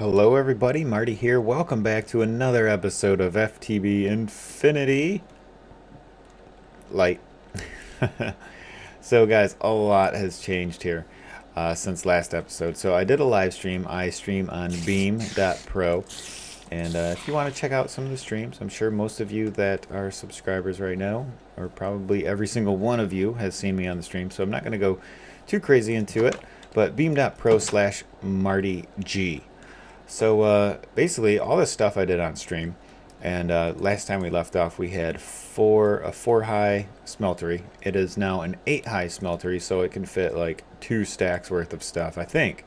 Hello everybody, Marty here. Welcome back to another episode of FTB Infinity Lite. So guys, a lot has changed here since last episode. So I did a live stream. I stream on beam.pro. And if you want to check out some of the streams, I'm sure most of you that are subscribers right now, or probably every single one of you, has seen me on the stream. So I'm not going to go too crazy into it. But beam.pro/MartyG. So basically, all this stuff I did on stream, and last time we left off, we had a 4-high smeltery. It is now an 8-high smeltery, so it can fit like 2 stacks worth of stuff, I think.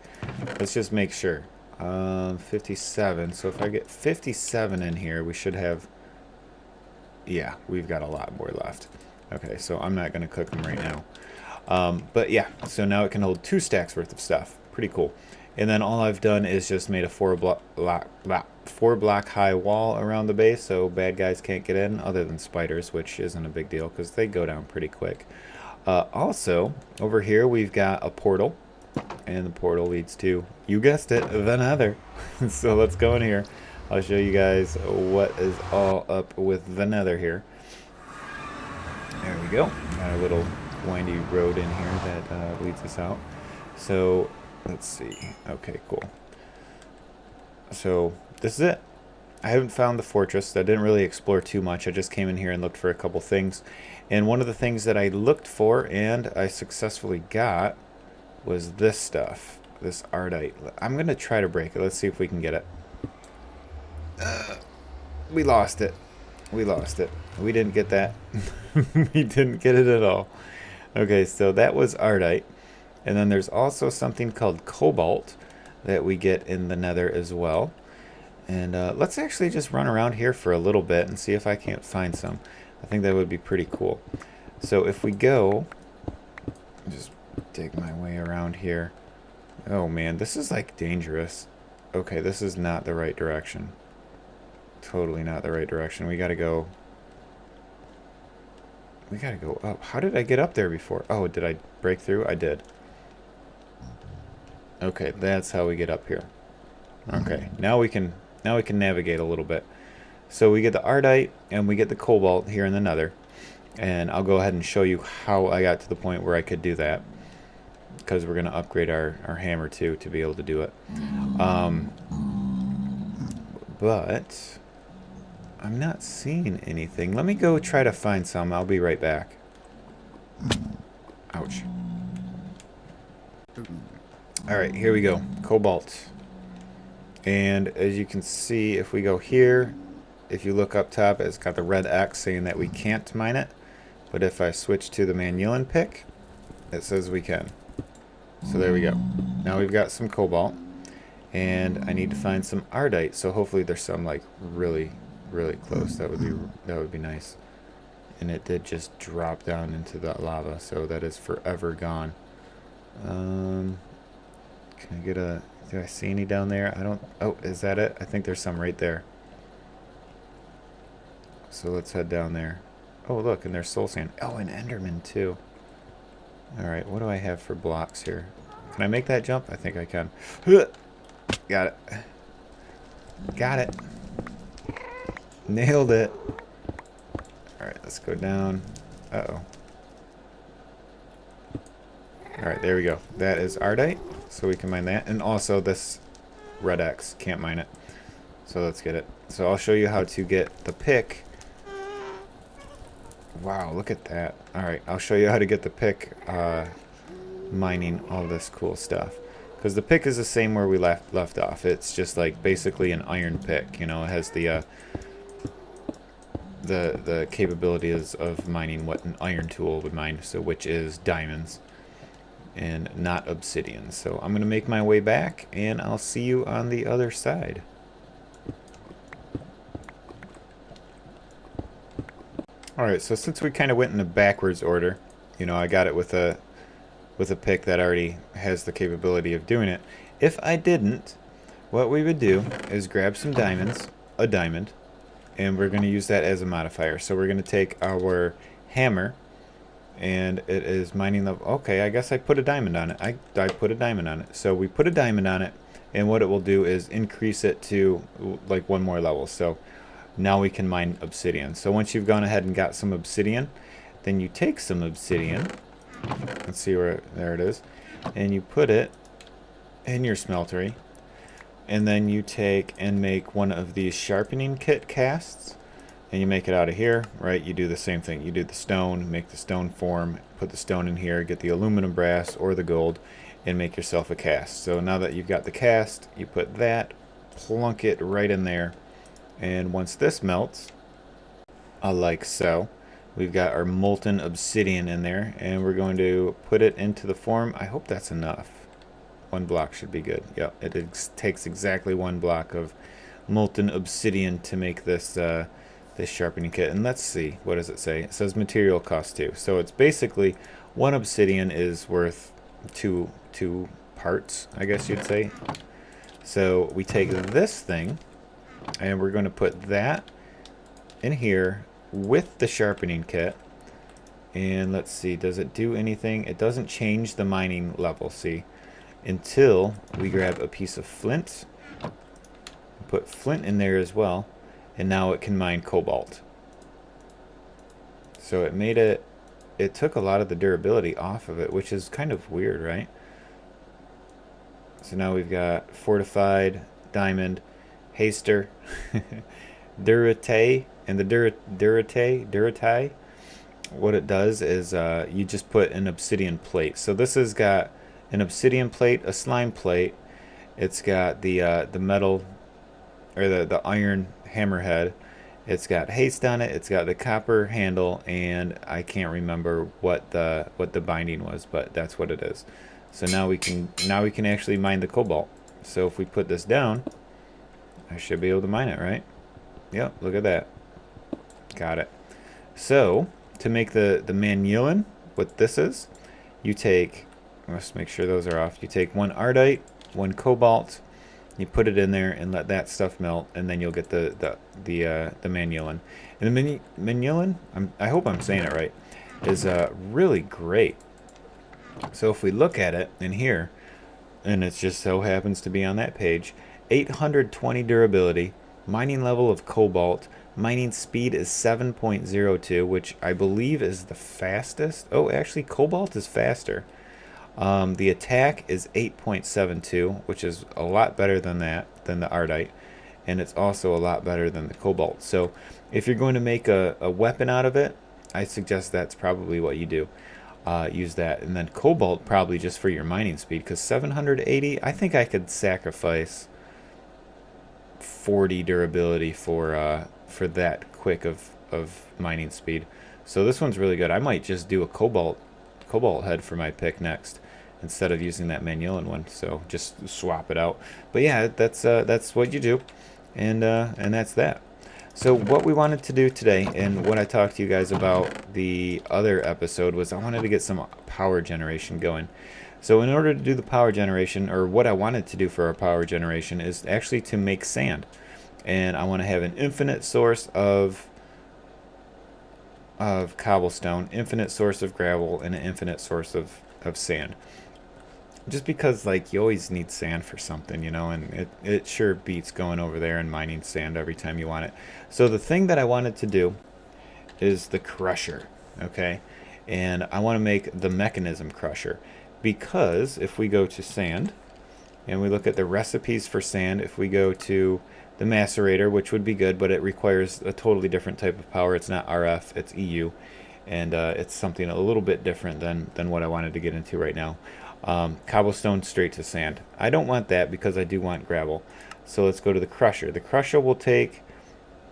Let's just make sure. 57. So if I get 57 in here, we should have. Yeah, we've got a lot more left. Okay, so I'm not going to cook them right now. But yeah, so now it can hold 2 stacks worth of stuff. Pretty cool. And then all I've done is just made a 4 block high wall around the base, so bad guys can't get in, other than spiders, which isn't a big deal because they go down pretty quick. Also, over here we've got a portal, and the portal leads to, you guessed it, the Nether. So let's go in here. I'll show you guys what is all up with the Nether here. There we go. Got a little windy road in here that leads us out. So let's see. Okay, cool. So this is it. I haven't found the fortress. I didn't really explore too much. I just came in here and looked for a couple things. And one of the things that I looked for and I successfully got was this stuff. This Ardite. I'm going to try to break it. Let's see if we can get it. We lost it. We lost it. We didn't get that. We didn't get it at all. Okay, so that was Ardite. And then there's also something called Cobalt that we get in the Nether as well. And let's actually just run around here for a little bit and see if I can't find some. I think that would be pretty cool. So if we go, just dig my way around here. Oh man, this is like dangerous. Okay, this is not the right direction. Totally not the right direction. We gotta go. We gotta go up. How did I get up there before? Oh, did I break through? I did. Okay, that's how we get up here. Okay, now we can navigate a little bit. So we get the Ardite and we get the Cobalt here in the Nether, and I'll go ahead and show you how I got to the point where I could do that, because we're gonna upgrade our hammer too to be able to do it. But I'm not seeing anything. Let me go try to find some. I'll be right back. Ouch. Alright, here we go. Cobalt. And as you can see, if we go here, if you look up top, it's got the red X saying that we can't mine it. But if I switch to the Manulan pick, it says we can. So there we go. Now we've got some Cobalt. And I need to find some Ardite. So hopefully there's some like really close. That would be nice. And it did just drop down into the lava, so that is forever gone. Can I get a... Do I see any down there? I don't... Oh, is that it? I think there's some right there. So let's head down there. Oh, look, and there's soul sand. Oh, and Enderman, too. Alright, what do I have for blocks here? Can I make that jump? I think I can. Got it. Got it. Nailed it. Alright, let's go down. Uh-oh. Alright, there we go. That is Ardite, so we can mine that. And also this red X, can't mine it. So let's get it. So I'll show you how to get the pick. Wow, look at that. Alright, I'll show you how to get the pick mining all this cool stuff. Because the pick is the same where we left off. It's just like basically an iron pick. You know, it has the capabilities of mining what an iron tool would mine, so which is diamonds and not obsidian. So I'm gonna make my way back and I'll see you on the other side. Alright, so since we kind of went in a backwards order, you know, I got it with a pick that already has the capability of doing it. If I didn't, what we would do is grab some diamonds, a diamond, and we're going to use that as a modifier. So we're going to take our hammer, and it is mining the... Okay, I guess I put a diamond on it. I put a diamond on it. So we put a diamond on it, and what it will do is increase it to like one more level. So now we can mine obsidian. So once you've gone ahead and got some obsidian, then you take some obsidian, let's see where, there it is, and you put it in your smeltery, and then you take and make one of these sharpening kit casts, and you make it out of here, right? You do the same thing. You do the stone, make the stone form, put the stone in here, get the aluminum brass or the gold, and make yourself a cast. So now that you've got the cast, you put that, plunk it right in there, and once this melts, like so, we've got our molten obsidian in there, and we're going to put it into the form. I hope that's enough. One block should be good. Yep, it takes exactly one block of molten obsidian to make this this sharpening kit. And let's see, what does it say? It says material cost 2. So it's basically one obsidian is worth two parts, I guess you'd say. So we take this thing, and we're going to put that in here with the sharpening kit. And let's see, does it do anything? It doesn't change the mining level, see, until we grab a piece of flint, put flint in there as well, and now it can mine cobalt. So it made it, it took a lot of the durability off of it, which is kind of weird, right? So now we've got fortified, diamond, haster, durite, and the durite, what it does is you just put an obsidian plate. So this has got an obsidian plate, a slime plate. It's got the metal, or the iron hammerhead. It's got haste on it. It's got the copper handle, and I can't remember what the binding was, but that's what it is. So now we can actually mine the cobalt. So if we put this down, I should be able to mine it, right? Yep, look at that. Got it. So to make the manulan, what this is, you take, let's make sure those are off. You take one ardite, one cobalt, you put it in there and let that stuff melt, and then you'll get the manulan. And the manulan, I hope I'm saying it right, is really great. So if we look at it in here, and it just so happens to be on that page, 820 durability, mining level of cobalt, mining speed is 7.02, which I believe is the fastest. Oh, actually, cobalt is faster. The attack is 8.72, which is a lot better than that, than the ardite, and it's also a lot better than the cobalt. So if you're going to make a weapon out of it, I suggest that's probably what you do. Use that, and then cobalt probably just for your mining speed, because 780, I think I could sacrifice 40 durability for that quick of mining speed. So this one's really good. I might just do a cobalt head for my pick next, instead of using that manulan one. So just swap it out. But yeah, that's what you do, and that's that. So what we wanted to do today, and what I talked to you guys about the other episode, was I wanted to get some power generation going. So in order to do the power generation, or what I wanted to do for our power generation, is actually to make sand. And I want to have an infinite source of cobblestone, infinite source of gravel, and an infinite source of sand. Just because, like, you always need sand for something, you know, and it sure beats going over there and mining sand every time you want it. So the thing that I wanted to do is the crusher, okay? And I want to make the mechanism crusher, because if we go to sand and we look at the recipes for sand, if we go to the macerator, which would be good, but it requires a totally different type of power. It's not RF, it's EU, and it's something a little bit different than what I wanted to get into right now. Cobblestone straight to sand. I don't want that because I do want gravel. So let's go to the crusher. The crusher will take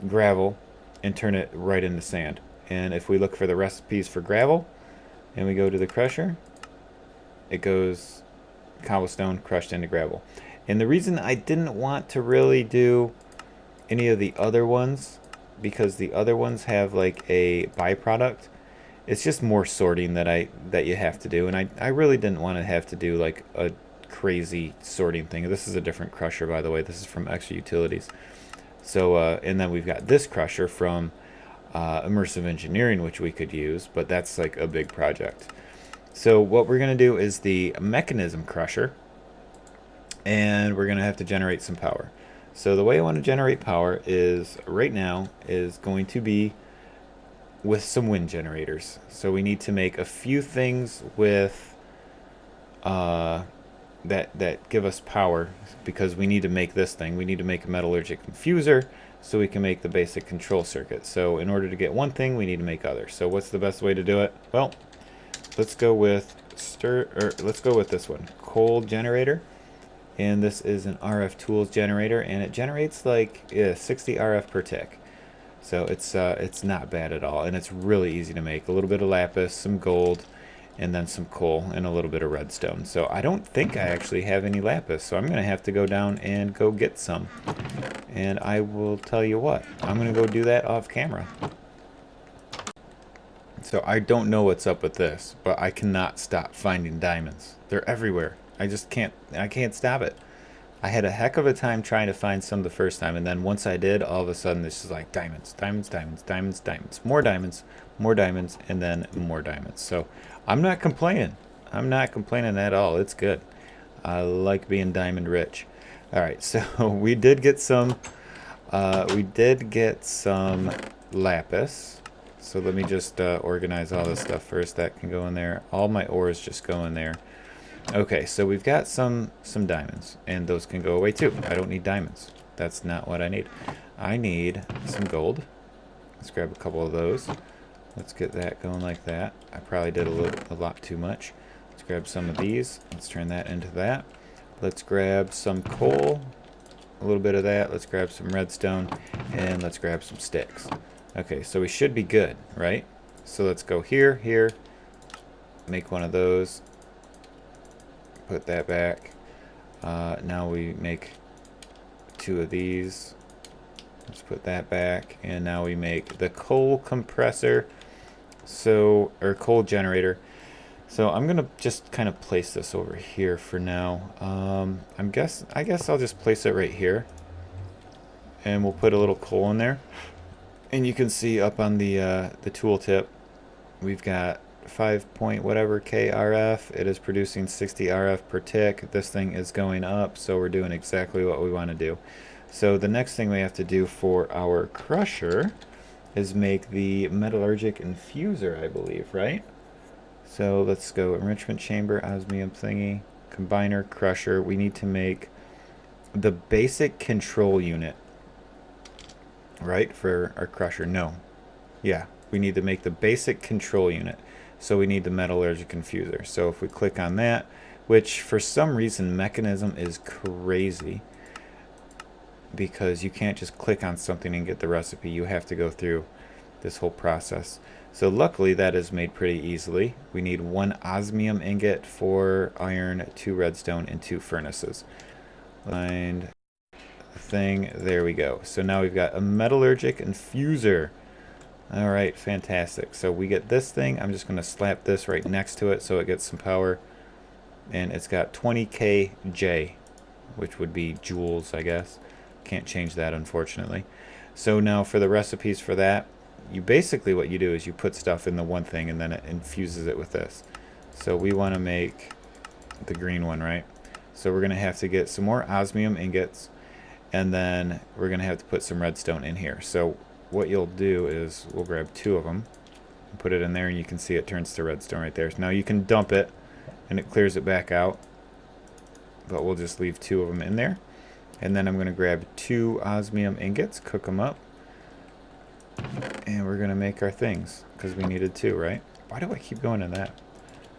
gravel and turn it right into sand. And if we look for the recipes for gravel and we go to the crusher, it goes cobblestone crushed into gravel. And the reason I didn't want to really do any of the other ones, because the other ones have like a byproduct. It's just more sorting that you have to do, and I really didn't want to have to do like a crazy sorting thing. This is a different crusher, by the way. This is from Extra Utilities. So and then we've got this crusher from Immersive Engineering, which we could use, but that's like a big project. So what we're going to do is the mechanism crusher. and we're going to have to generate some power. So the way I want to generate power is right now is going to be with some wind generators. So we need to make a few things with that give us power, because we need to make this thing. We need to make a Metallurgic Infuser so we can make the basic control circuit. So in order to get one thing, we need to make others. So what's the best way to do it? Well, let's go with let's go with this one, coal generator. And this is an RF tools generator, and it generates like 60 RF per tick. So it's not bad at all, and it's really easy to make. A little bit of lapis, some gold, and then some coal, and a little bit of redstone. So I don't think I actually have any lapis, so I'm going to have to go down and go get some. And I will tell you what, I'm going to go do that off camera. So I don't know what's up with this, but I cannot stop finding diamonds. They're everywhere. I can't stop it. I had a heck of a time trying to find some the first time, and then once I did, all of a sudden this is like diamonds, diamonds, diamonds, diamonds, diamonds, more diamonds, and then more diamonds. So I'm not complaining. I'm not complaining at all. It's good. I like being diamond rich. All right, so we did get some lapis. So let me just organize all this stuff first. That can go in there. All my ores just go in there. Okay, so we've got some diamonds, and those can go away too. I don't need diamonds. That's not what I need. I need some gold. Let's grab a couple of those. Let's get that going like that. I probably did a lot too much. Let's grab some of these. Let's turn that into that. Let's grab some coal. A little bit of that. Let's grab some redstone, and let's grab some sticks. Okay, so we should be good, right? So let's go here, here. Make one of those. Put that back. Now we make 2 of these. Let's put that back, and now we make the coal compressor, or coal generator. So I'm gonna just kind of place this over here for now. I guess I'll just place it right here, and we'll put a little coal in there. And you can see up on the tooltip, we've got 5 point whatever K RF. It is producing 60 RF per tick. This thing is going up, so we're doing exactly what we want to do. So the next thing we have to do for our crusher is make the Metallurgic Infuser, I believe, right? So let's go enrichment chamber, osmium thingy, combiner, crusher. We need to make the basic control unit, right, for our crusher. No. Yeah, we need to make the basic control unit. So we need the Metallurgic Infuser. So if we click on that, which for some reason Mechanism is crazy, because you can't just click on something and get the recipe. You have to go through this whole process. So luckily that is made pretty easily. We need 1 osmium ingot, 4 iron, 2 redstone, and 2 furnaces. Find the thing. There we go. So now we've got a Metallurgic Infuser. Alright, fantastic. So we get this thing. I'm just going to slap this right next to it so it gets some power. And it's got 20 kJ, which would be joules, I guess. Can't change that, unfortunately. So now for the recipes for that, you basically, what you do is you put stuff in the one thing and then it infuses it with this. So we want to make the green one, right? So we're going to have to get some more osmium ingots, and then we're going to have to put some redstone in here. So what you'll do is we'll grab 2 of them and put it in there, and you can see it turns to redstone right there. Now you can dump it and it clears it back out, but we'll just leave 2 of them in there. And then I'm going to grab 2 osmium ingots, cook them up, and we're going to make our things, because we needed 2, right? Why do I keep going to that?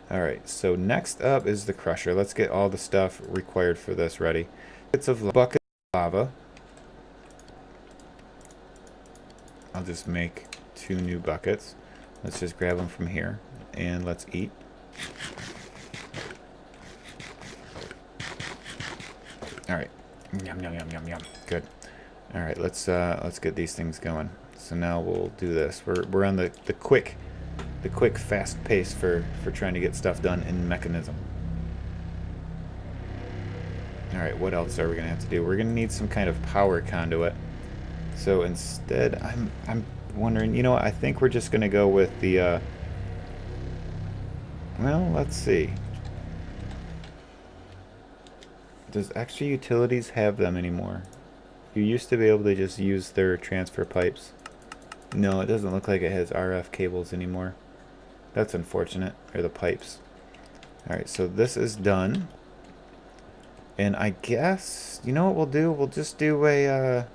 Alright, so next up is the crusher. Let's get all the stuff required for this ready. Buckets of lava. I'll just make 2 new buckets. Let's just grab them from here, and let's eat. Alright. Yum, yum, yum, yum, yum. Good. Alright, let's get these things going. So now we'll do this. We're on the quick fast pace for trying to get stuff done in Mechanism. Alright, what else are we gonna have to do? We're gonna need some kind of power conduit. So instead, I'm wondering, you know what, I think we're just gonna go with the well, let's see. Does Extra Utilities have them anymore? You used to be able to just use their transfer pipes. No, it doesn't look like it has RF cables anymore. That's unfortunate. Or the pipes. Alright, so this is done. And I guess, you know what we'll do? We'll just do a,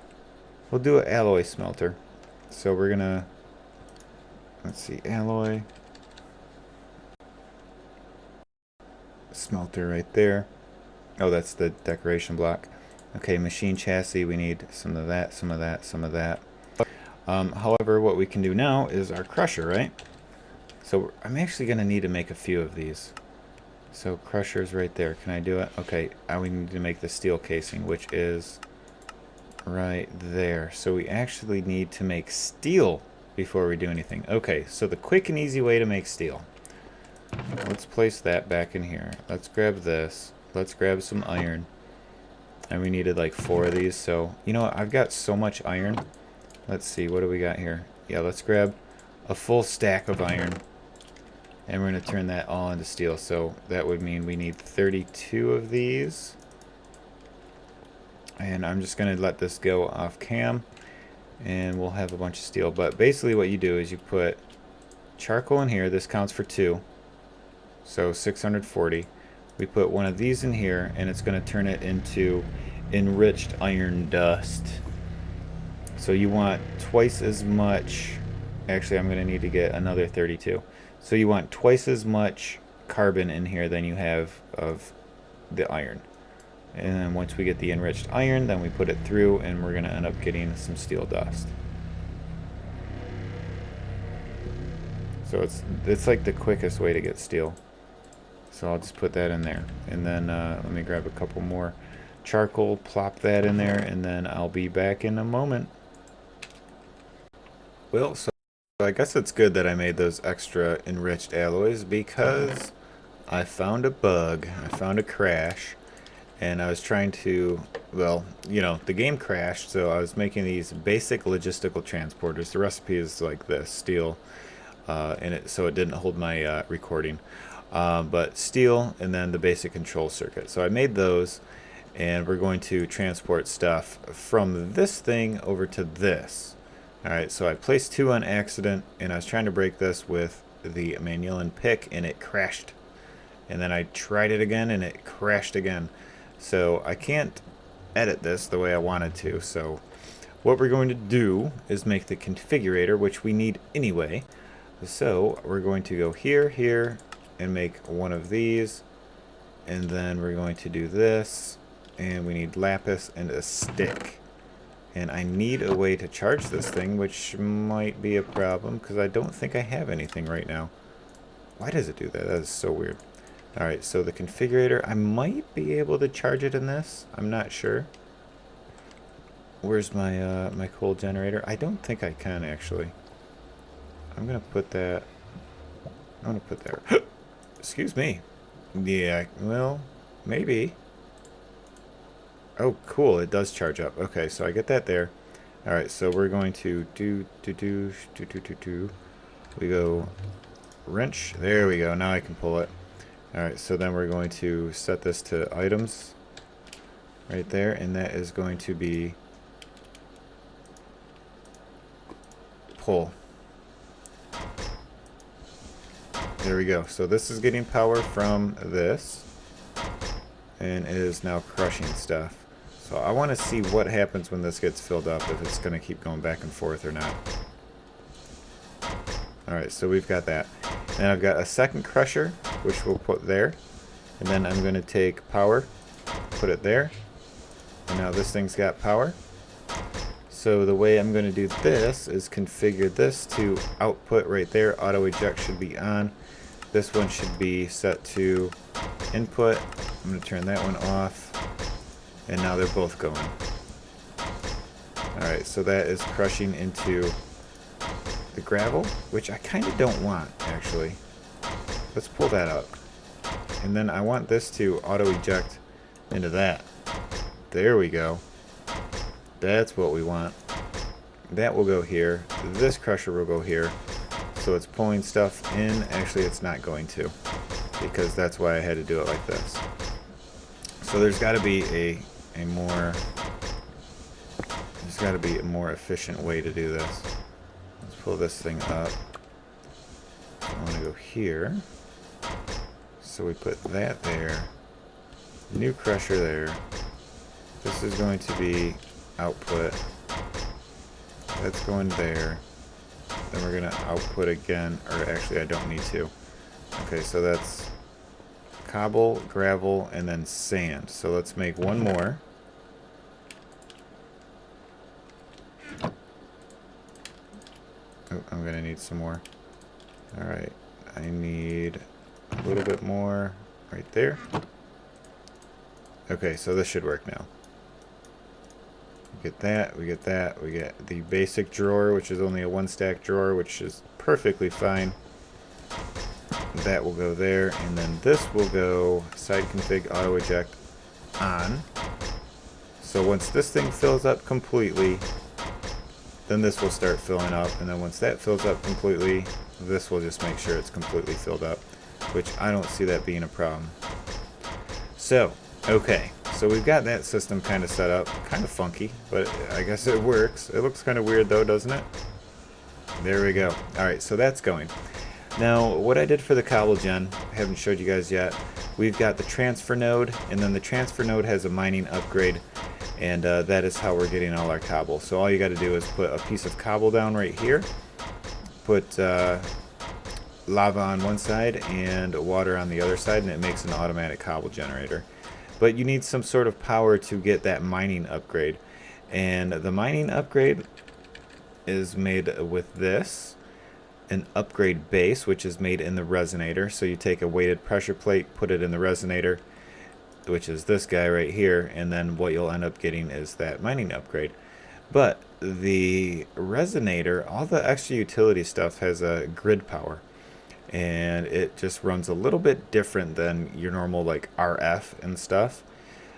we'll do an alloy smelter. So we're gonna, let's see, alloy. Smelter right there. Oh, that's the decoration block. Okay, machine chassis, we need some of that, some of that, some of that. However, what we can do now is our crusher, right? So I'm actually going to need to make a few of these. So crusher's right there. Can I do it? Okay, we need to make the steel casing, which is right there. So we actually need to make steel before we do anything. Okay, so the quick and easy way to make steel. Let's place that back in here. Let's grab this. Let's grab some iron. And we needed like 4 of these, so you know what? I've got so much iron. Let's see, what do we got here? Yeah, let's grab a full stack of iron. And we're going to turn that all into steel. So that would mean we need 32 of these. And I'm just going to let this go off cam. And we'll have a bunch of steel. But basically what you do is you put charcoal in here. This counts for 2. So 640. We put one of these in here, and it's going to turn it into enriched iron dust. So you want twice as much. Actually, I'm going to need to get another 32. So you want twice as much carbon in here than you have of the iron. And then once we get the enriched iron, then we put it through, and we're going to end up getting some steel dust. So it's like the quickest way to get steel. So I'll just put that in there. And then let me grab a couple more charcoal, plop that in there, and then I'll be back in a moment. Well, so I guess it's good that I made those extra enriched alloys because I found a bug. I found a crash. And I was trying to, well, you know, the game crashed, so I was making these basic logistical transporters. The recipe is like this, steel, in it, so it didn't hold my recording. But steel and then the basic control circuit. So I made those, and we're going to transport stuff from this thing over to this. Alright, so I placed 2 on accident, and I was trying to break this with the manual pick, and it crashed. And then I tried it again, and it crashed again. So I can't edit this the way I wanted to. So what we're going to do is make the configurator, which we need anyway. So we're going to go here, here, and make one of these. And then we're going to do this. And we need lapis and a stick. And I need a way to charge this thing, which might be a problem because I don't think I have anything right now. Why does it do that? That is so weird. Alright, so the configurator, I might be able to charge it in this. I'm not sure. Where's my my coal generator? I don't think I can actually. I'm gonna put that. I'm gonna put there. Excuse me. Yeah, well, maybe. Oh, cool! It does charge up. Okay, so I get that there. All right, so we're going to do. We go wrench. There we go. Now I can pull it. All right, so then we're going to set this to items right there, and that is going to be pull. There we go. So this is getting power from this, and it is now crushing stuff. So I want to see what happens when this gets filled up, if it's going to keep going back and forth or not. Alright, so we've got that. And I've got a second crusher, which we'll put there. And then I'm going to take power, put it there. And now this thing's got power. So the way I'm going to do this is configure this to output right there. Auto eject should be on. This one should be set to input. I'm going to turn that one off. And now they're both going. Alright, so that is crushing into the gravel, which I kind of don't want, actually. Let's pull that up. And then I want this to auto eject into that. There we go. That's what we want. That will go here. This crusher will go here. So it's pulling stuff in. Actually, it's not going to, because that's why I had to do it like this. So there's got to be a more efficient way to do this. Let's pull this thing up. I want to go here. So we put that there. New crusher there. This is going to be output. That's going there. Then we're going to output again. Or actually, I don't need to. Okay, so that's cobble, gravel, and then sand. So let's make one more. Oh, I'm going to need some more. Alright, I need a little bit more right there. Okay, so this should work now. We get that, we get that, we get the basic drawer, which is only a one stack drawer, which is perfectly fine. That will go there, and then this will go side config auto eject on. So once this thing fills up completely, then this will start filling up, and then once that fills up completely, this will just make sure it's completely filled up, which I don't see that being a problem. So, okay, so we've got that system kind of set up, kind of funky, but I guess it works. It looks kind of weird though, doesn't it? There we go. Alright, so that's going. Now, what I did for the cobble gen, I haven't showed you guys yet. We've got the transfer node, and then the transfer node has a mining upgrade, and that is how we're getting all our cobble. So all you got to do is put a piece of cobble down right here, put lava on one side and water on the other side, and it makes an automatic cobble generator. But you need some sort of power to get that mining upgrade, and the mining upgrade is made with this, an upgrade base, which is made in the resonator. So you take a weighted pressure plate, put it in the resonator, which is this guy right here, and then what you'll end up getting is that mining upgrade. But the resonator, all the extra utility stuff has a grid power, and it just runs a little bit different than your normal like RF and stuff.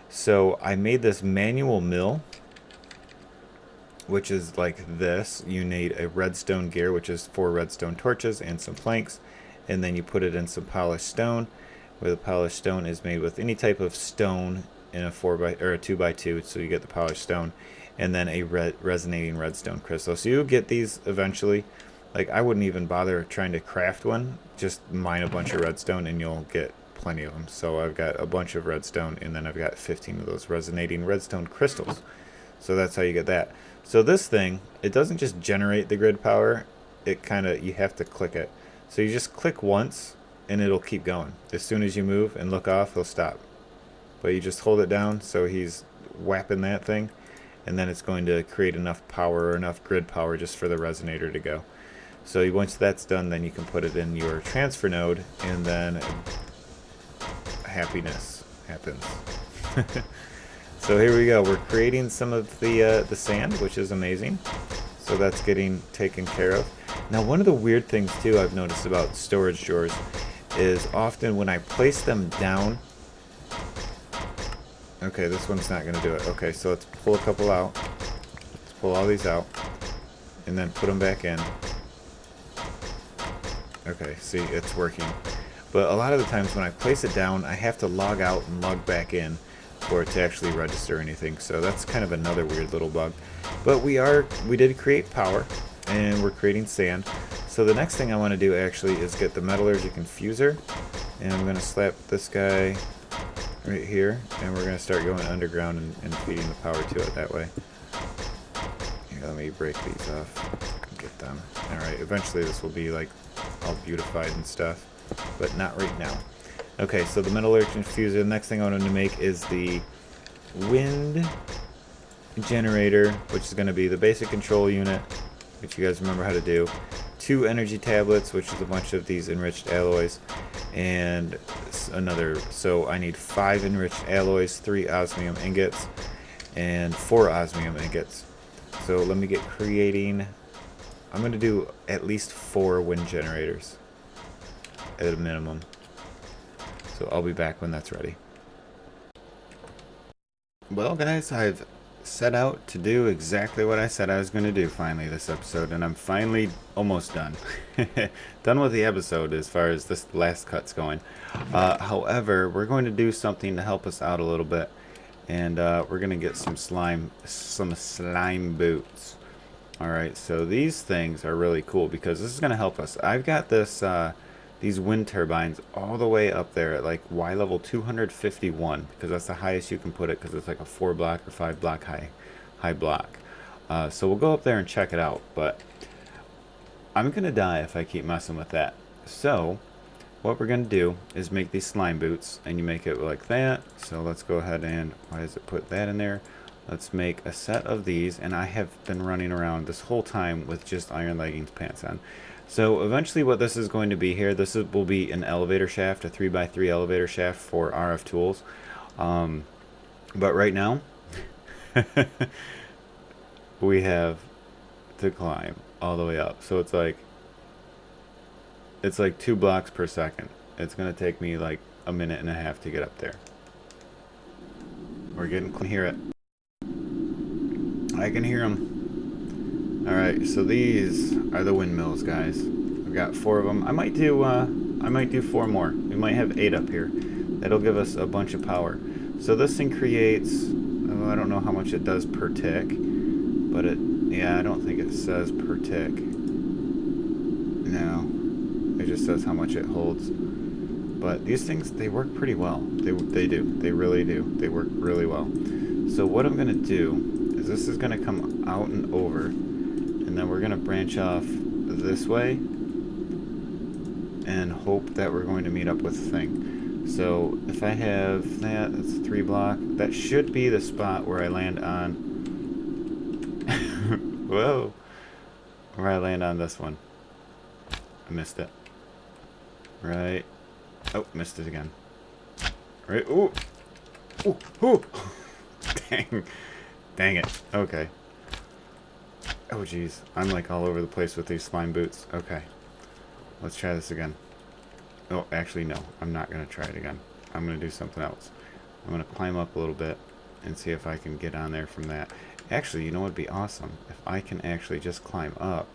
So I made this manual mill, which is like this. You need a redstone gear, which is 4 redstone torches and some planks, and then you put it in some polished stone, where the polished stone is made with any type of stone in a 2x2, so you get the polished stone, and then a resonating redstone crystal. So you get these eventually. Like, I wouldn't even bother trying to craft one, just mine a bunch of redstone and you'll get plenty of them. So I've got a bunch of redstone, and then I've got 15 of those resonating redstone crystals. So that's how you get that. So this thing, it doesn't just generate the grid power, it kind of, you have to click it. So you just click once and it'll keep going. As soon as you move and look off, he'll stop. But you just hold it down, so he's whapping that thing, and then it's going to create enough power, or enough grid power just for the resonator to go. So once that's done, then you can put it in your transfer node, and then happiness happens. So here we go. We're creating some of the sand, which is amazing. So that's getting taken care of. Now, one of the weird things too I've noticed about storage drawers is often when I place them down. Okay, this one's not going to do it. Okay, so let's pull a couple out. Let's pull all these out, and then put them back in. Okay, see, it's working. But a lot of the times when I place it down, I have to log out and log back in for it to actually register anything. So that's kind of another weird little bug. But we did create power, and we're creating sand. So the next thing I want to do actually is get the Metallurgic Infuser, and I'm going to slap this guy right here, and we're going to start going underground and feeding the power to it that way. Here, let me break these off and get them. Alright, eventually this will be like all beautified and stuff, but not right now. Okay, so the Metallurgic Infuser, the next thing I wanted to make is the wind generator, which is going to be the basic control unit, which you guys remember how to do. 2 energy tablets, which is a bunch of these enriched alloys, and another. So I need 5 enriched alloys, 3 osmium ingots, and 4 osmium ingots. So let me get creating. I'm going to do at least 4 wind generators at a minimum. So I'll be back when that's ready. Well, guys, I've set out to do exactly what I said I was going to do finally this episode, and I'm finally almost done. Done with the episode as far as this last cut's going. However, we're going to do something to help us out a little bit, and we're going to get some slime boots. Alright, so these things are really cool because this is going to help us. I've got this these wind turbines all the way up there at like Y level 251 because that's the highest you can put it because it's like a 4 block or 5 block high block. So we'll go up there and check it out, but I'm going to die if I keep messing with that. So what we're going to do is make these slime boots, and you make it like that. So let's go ahead and, why does it put that in there? Let's make a set of these, and I have been running around this whole time with just iron leggings pants on. So eventually what this is going to be here, will be an elevator shaft, a 3x3 elevator shaft for RF tools. But right now, we have to climb all the way up. So it's like 2 blocks per second. It's going to take me like a minute and a half to get up there. We're getting, hear it. I can hear them. Alright, so these are the windmills, guys. I've got 4 of them. I might do 4 more. We might have 8 up here. That'll give us a bunch of power. So this thing creates, I don't know how much it does per tick, but yeah, I don't think it says per tick. No, it just says how much it holds. But these things, they work pretty well. They do. They really do. They work really well. So what I'm going to do is this is going to come out and over, and then we're going to branch off this way and hope that we're going to meet up with the thing. So if I have that, that's 3 block. That should be the spot where I land on. Whoa. Where I land on this one. I missed it. Right. Oh, missed it again. Right. Ooh. Ooh. Ooh. Dang. Dang it. Okay. Oh, jeez. I'm like all over the place with these slime boots. Okay. Let's try this again. Oh, actually, no. I'm not going to try it again. I'm going to do something else. I'm going to climb up a little bit and see if I can get on there from that. Actually, you know what would be awesome? If I can actually just climb up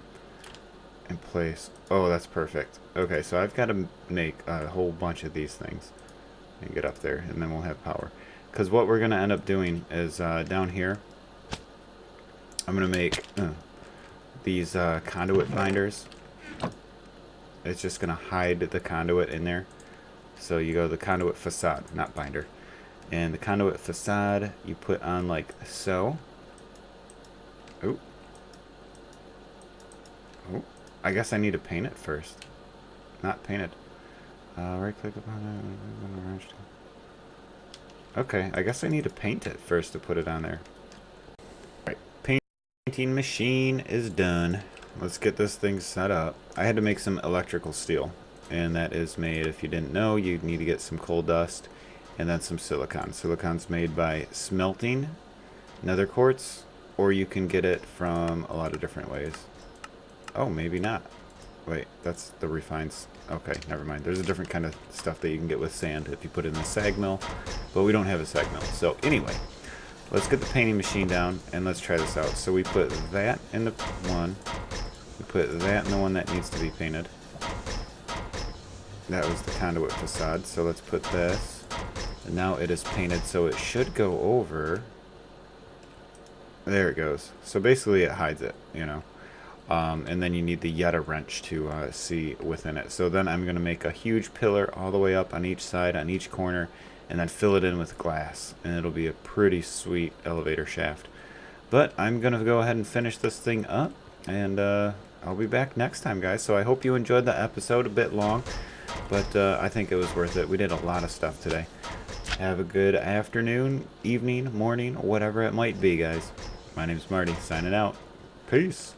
and place... Oh, that's perfect. Okay, so I've got to make a whole bunch of these things and get up there, and then we'll have power. Because what we're going to end up doing is down here, I'm going to make these conduit binders. It's just going to hide the conduit in there. So you go to the conduit facade, not binder. And the conduit facade, you put on like so. Oh. Oh. I guess I need to paint it first. Not painted. Right click upon it. Okay, I guess I need to paint it first to put it on there. Right, painting machine is done. Let's get this thing set up. I had to make some electrical steel, and that is made, if you didn't know, you need to get some coal dust and then some silicon. Silicon's made by smelting nether quartz, or you can get it from a lot of different ways. Oh, maybe not. Wait, that's the refined... Okay, never mind. There's a different kind of stuff that you can get with sand if you put it in the sag mill, but we don't have a sag mill. So anyway, let's get the painting machine down and let's try this out. So we put that in the one. We put that in the one that needs to be painted. That was the conduit facade. So let's put this. And now it is painted, so it should go over. There it goes. So basically it hides it, you know. And then you need the Yetta wrench to see within it. So then I'm going to make a huge pillar all the way up on each side, on each corner, and then fill it in with glass. And it'll be a pretty sweet elevator shaft. But I'm going to go ahead and finish this thing up, and I'll be back next time, guys. So I hope you enjoyed the episode, a bit long, but I think it was worth it. We did a lot of stuff today. Have a good afternoon, evening, morning, whatever it might be, guys. My name's Marty, signing out. Peace.